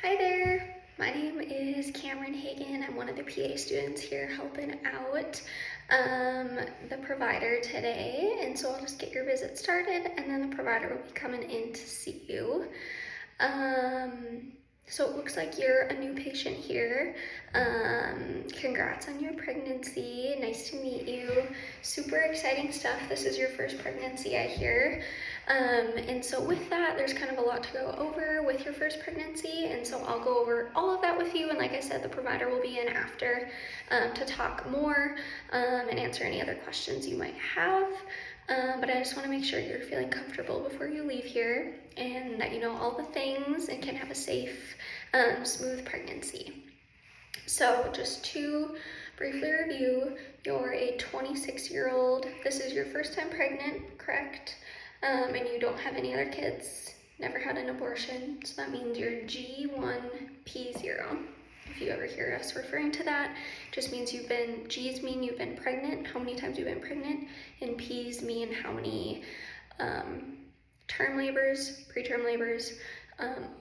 Hi there, my name is Cameron Hagan. I'm one of the PA students here helping out the provider today. And so I'll just get your visit started and then the provider will be coming in to see you. So it looks like you're a new patient here. Congrats on your pregnancy. Nice to meet you. Super exciting stuff. This is your first pregnancy, I hear. And so with that, there's kind of a lot to go over with your first pregnancy. And so I'll go over all of that with you. And like I said, the provider will be in after to talk more and answer any other questions you might have. But I just want to make sure you're feeling comfortable before you leave here and that you know all the things and can have a safe, smooth pregnancy. So just to briefly review, you're a 26-year-old. This is your first time pregnant, correct? And you don't have any other kids, never had an abortion. So that means you're G1P0. If you ever hear us referring to that, it just means G's mean you've been pregnant, how many times you've been pregnant, and P's mean how many term labors, preterm labors,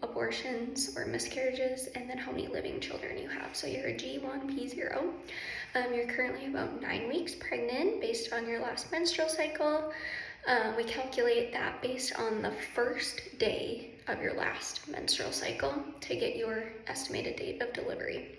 abortions or miscarriages, and then how many living children you have. So you're a G1P0. You're currently about 9 weeks pregnant based on your last menstrual cycle. We calculate that based on the first day of your last menstrual cycle to get your estimated date of delivery.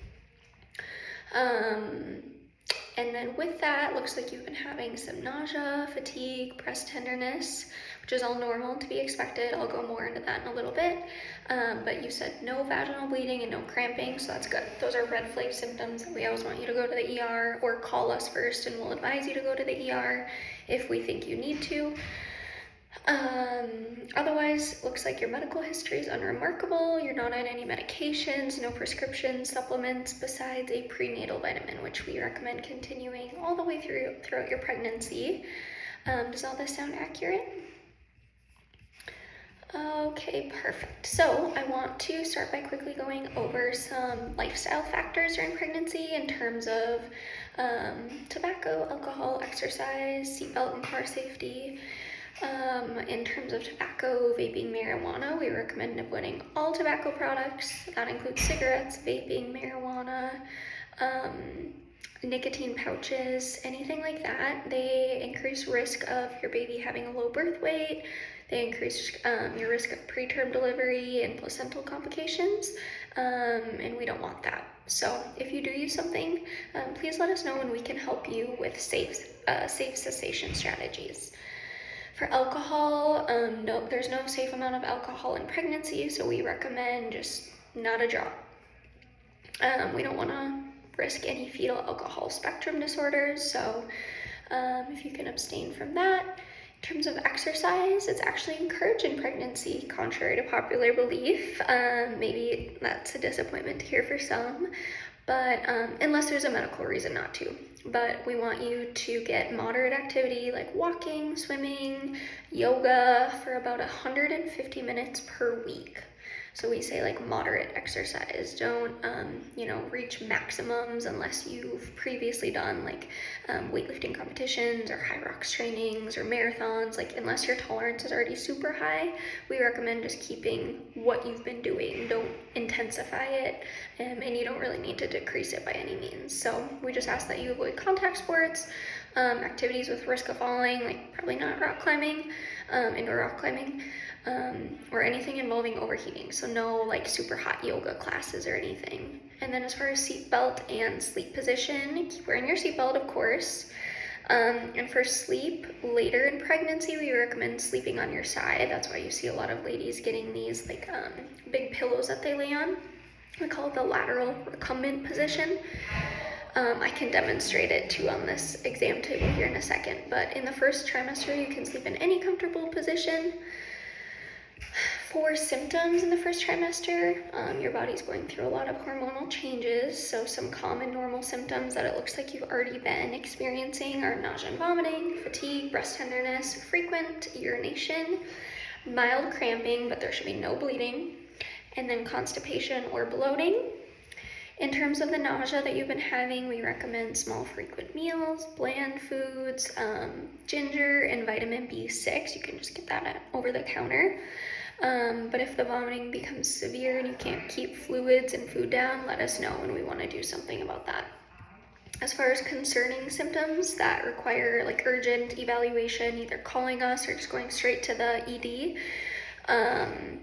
And then with that, looks like you've been having some nausea, fatigue, breast tenderness, which is all normal to be expected. I'll go more into that in a little bit. But you said no vaginal bleeding and no cramping, so that's good. Those are red flag symptoms. We always want you to go to the ER or call us first and we'll advise you to go to the ER if we think you need to. Otherwise, looks like your medical history is unremarkable. You're not on any medications, no prescription supplements besides a prenatal vitamin, which we recommend continuing all the way throughout your pregnancy. Does all this sound accurate? Okay, perfect. So I want to start by quickly going over some lifestyle factors during pregnancy in terms of tobacco, alcohol, exercise, seatbelt and car safety. In terms of tobacco, vaping, marijuana, we recommend avoiding all tobacco products. That includes cigarettes, vaping, marijuana, nicotine pouches, anything like that. They increase risk of your baby having a low birth weight. They increase your risk of preterm delivery and placental complications, and we don't want that. So if you do use something, please let us know and we can help you with safe cessation strategies. For alcohol, there's no safe amount of alcohol in pregnancy, so we recommend just not a drop. We don't want to risk any fetal alcohol spectrum disorders, so if you can abstain from that. In terms of exercise, it's actually encouraged in pregnancy, contrary to popular belief. Maybe that's a disappointment to hear for some, but unless there's a medical reason not to. But we want you to get moderate activity like walking, swimming, yoga for about 150 minutes per week. So we say like moderate exercise. Don't, reach maximums unless you've previously done like weightlifting competitions or high rocks trainings or marathons. Like unless your tolerance is already super high, we recommend just keeping what you've been doing. Don't intensify it, and you don't really need to decrease it by any means. So we just ask that you avoid contact sports, activities with risk of falling, like probably not rock climbing, indoor rock climbing, or anything involving overheating. So no like super hot yoga classes or anything. And then as far as seatbelt and sleep position, keep wearing your seatbelt, of course. And for sleep, later in pregnancy, we recommend sleeping on your side. That's why you see a lot of ladies getting these like big pillows that they lay on. We call it the lateral recumbent position. I can demonstrate it too on this exam table here in a second, but in the first trimester, you can sleep in any comfortable position. For symptoms in the first trimester, your body's going through a lot of hormonal changes, so some common normal symptoms that it looks like you've already been experiencing are nausea and vomiting, fatigue, breast tenderness, frequent urination, mild cramping, but there should be no bleeding, and then constipation or bloating. In terms of the nausea that you've been having, we recommend small frequent meals, bland foods, ginger, and vitamin B6. You can just get that over the counter. But if the vomiting becomes severe and you can't keep fluids and food down, let us know and we want to do something about that. As far as concerning symptoms that require like urgent evaluation, either calling us or just going straight to the ED,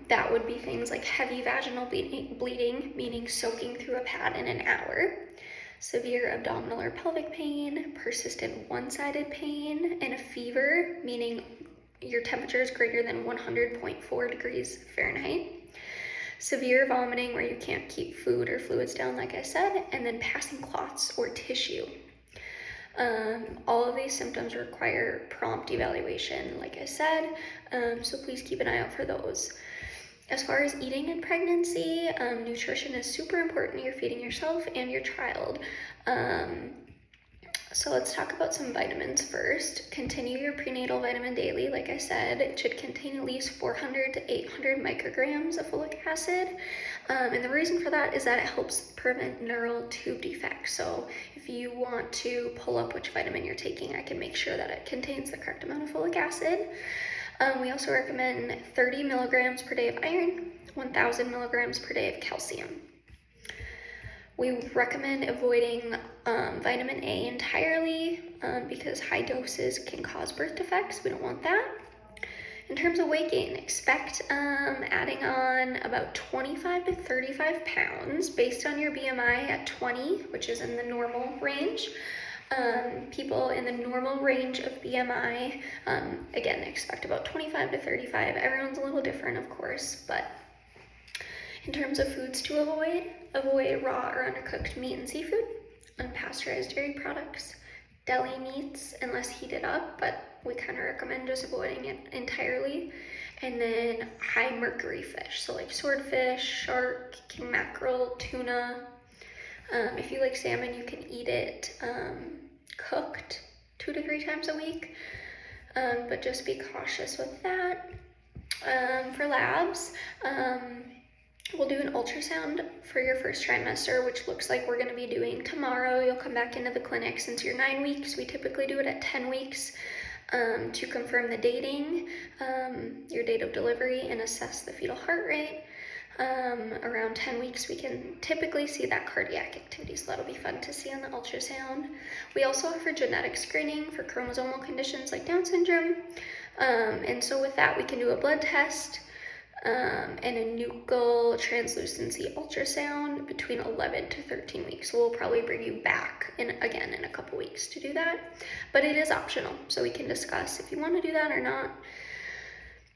that would be things like heavy vaginal bleeding, meaning soaking through a pad in an hour, severe abdominal or pelvic pain, persistent one-sided pain, and a fever, meaning your temperature is greater than 100.4 degrees Fahrenheit. Severe vomiting where you can't keep food or fluids down, like I said, and then passing clots or tissue. All of these symptoms require prompt evaluation, like I said, so please keep an eye out for those. As far as eating in pregnancy, nutrition is super important. You're feeding yourself and your child. So let's talk about some vitamins first. Continue your prenatal vitamin daily. Like I said, it should contain at least 400 to 800 micrograms of folic acid. And the reason for that is that it helps prevent neural tube defects. So if you want to pull up which vitamin you're taking, I can make sure that it contains the correct amount of folic acid. We also recommend 30 milligrams per day of iron, 1,000 milligrams per day of calcium. We recommend avoiding vitamin A entirely because high doses can cause birth defects. We don't want that. In terms of weight gain, expect adding on about 25 to 35 pounds based on your BMI at 20, which is in the normal range. People in the normal range of BMI, again, expect about 25 to 35. Everyone's a little different, of course, but in terms of foods to avoid raw or undercooked meat and seafood, unpasteurized dairy products, deli meats unless heated up, but we kind of recommend just avoiding it entirely. And then high mercury fish, so like swordfish, shark, king mackerel, tuna. If you like salmon, you can eat it cooked 2 to 3 times a week, but just be cautious with that. For labs, we'll do an ultrasound for your first trimester, which looks like we're going to be doing tomorrow. You'll come back into the clinic since you're 9 weeks. We typically do it at 10 weeks to confirm the dating, your date of delivery, and assess the fetal heart rate. Around 10 weeks, we can typically see that cardiac activity, so that'll be fun to see on the ultrasound. We also offer genetic screening for chromosomal conditions like Down syndrome, and so with that, we can do a blood test, and a nuchal translucency ultrasound between 11 to 13 weeks. So we'll probably bring you back again in a couple weeks to do that, but it is optional, so we can discuss if you want to do that or not.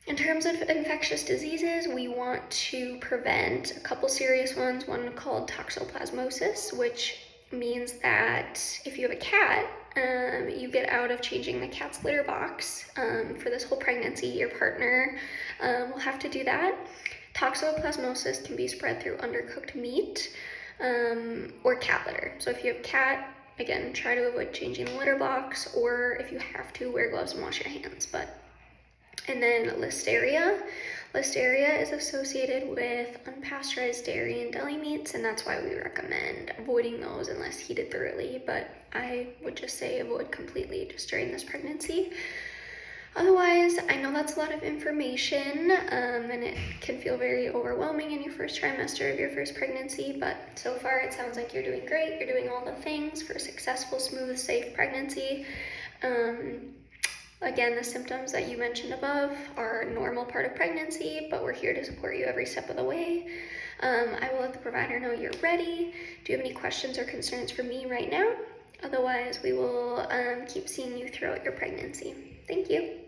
In terms of infectious diseases, we want to prevent a couple serious ones, one called toxoplasmosis, which means that if you have a cat, you get out of changing the cat's litter box for this whole pregnancy, your partner will have to do that. Toxoplasmosis can be spread through undercooked meat or cat litter. So if you have cat, again, try to avoid changing the litter box, or if you have to, wear gloves and wash your hands. And then listeria. Listeria is associated with unpasteurized dairy and deli meats, and that's why we recommend avoiding those unless heated thoroughly, but I would just say avoid completely just during this pregnancy. Otherwise, I know that's a lot of information, and it can feel very overwhelming in your first trimester of your first pregnancy, but so far it sounds like you're doing great. You're doing all the things for a successful, smooth, safe pregnancy. Again, the symptoms that you mentioned above are a normal part of pregnancy, but we're here to support you every step of the way. I will let the provider know you're ready. Do you have any questions or concerns for me right now? Otherwise, we will keep seeing you throughout your pregnancy. Thank you.